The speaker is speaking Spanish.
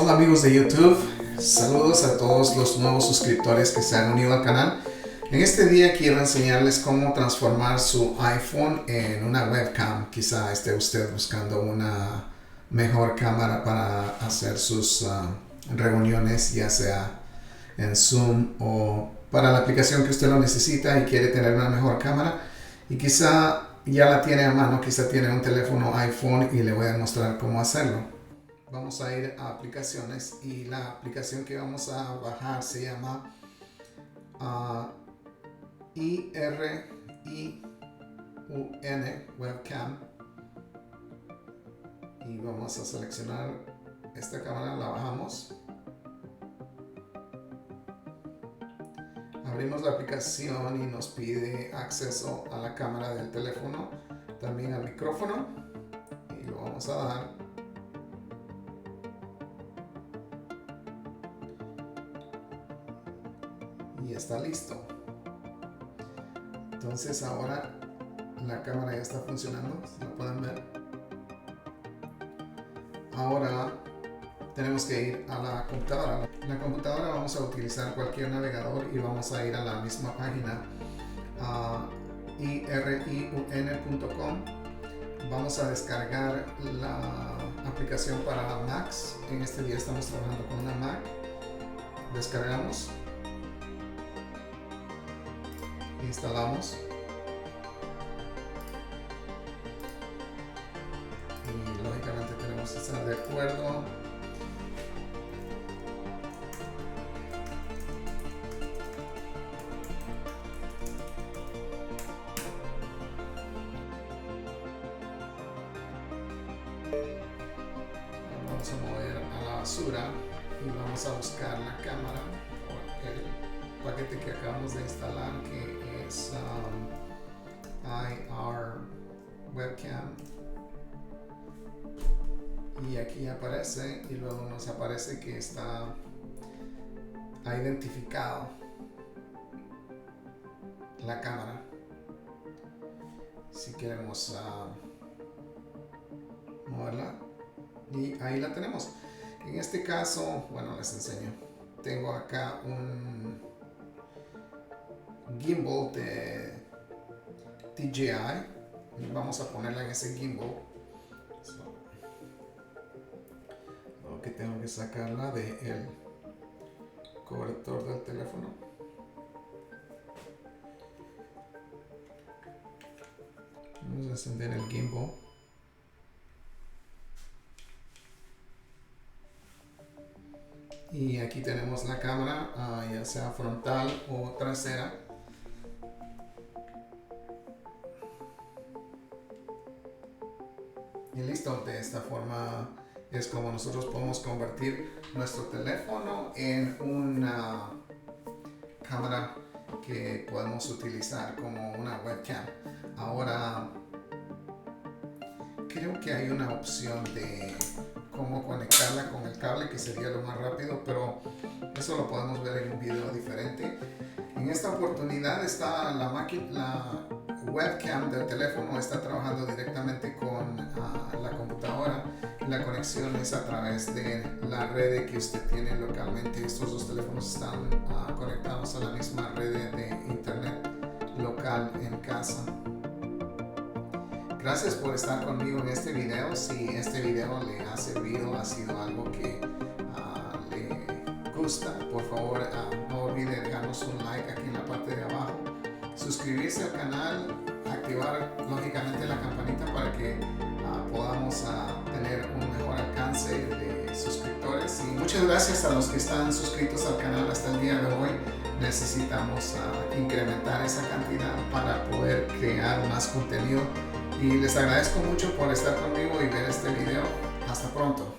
Hola amigos de YouTube, saludos a todos los nuevos suscriptores que se han unido al canal. En este día quiero enseñarles cómo transformar su iPhone en una webcam. Quizá esté usted buscando una mejor cámara para hacer sus reuniones, ya sea en Zoom o para la aplicación que usted lo necesita y quiere tener una mejor cámara. Y quizá ya la tiene a mano, quizá tiene un teléfono iPhone y le voy a mostrar cómo hacerlo. Vamos a ir a aplicaciones y la aplicación que vamos a bajar se llama IRIUN Webcam, y vamos a seleccionar esta cámara, la bajamos, abrimos la aplicación y nos pide acceso a la cámara del teléfono, también al micrófono, y lo vamos a dar. Y está listo. Entonces ahora la cámara ya está funcionando, si lo pueden ver. Ahora tenemos que ir a la computadora. En la computadora vamos a utilizar cualquier navegador y vamos a ir a la misma página, iriun.com. Vamos a descargar la aplicación para Macs. En este día estamos trabajando con una Mac. Descargamos, instalamos y lógicamente tenemos que estar de acuerdo. Vamos a mover a la basura y vamos a buscar la cámara o el paquete que acabamos de instalar, que es IR Webcam, y aquí aparece y luego nos aparece que ha identificado la cámara. Si queremos moverla, y ahí la tenemos. En este caso, bueno, les enseño. Tengo acá un gimbal de DJI. Vamos a ponerla en ese gimbal. Lo que tengo que sacarla del cobertor del teléfono. Vamos a encender el gimbal. Y aquí tenemos la cámara, ya sea frontal o trasera. Y listo. De esta forma es como nosotros podemos convertir nuestro teléfono en una cámara que podemos utilizar como una webcam. Ahora creo que hay una opción de cómo conectarla con el cable, que sería lo más rápido, pero eso lo podemos ver en un video diferente. En esta oportunidad está la webcam del teléfono está trabajando directamente con la computadora. La conexión es a través de la red que usted tiene localmente. Estos dos teléfonos están conectados a la misma red de internet local en casa. Gracias por estar conmigo en este video. Si este video le ha servido, ha sido algo que le gusta, por favor no olvide dejarnos un like aquí en la parte de abajo, suscribirse al canal, activar lógicamente la campanita para que podamos tener un mejor alcance de suscriptores. Y muchas gracias a los que están suscritos al canal hasta el día de hoy. Necesitamos incrementar esa cantidad para poder crear más contenido. Y les agradezco mucho por estar conmigo y ver este video. Hasta pronto.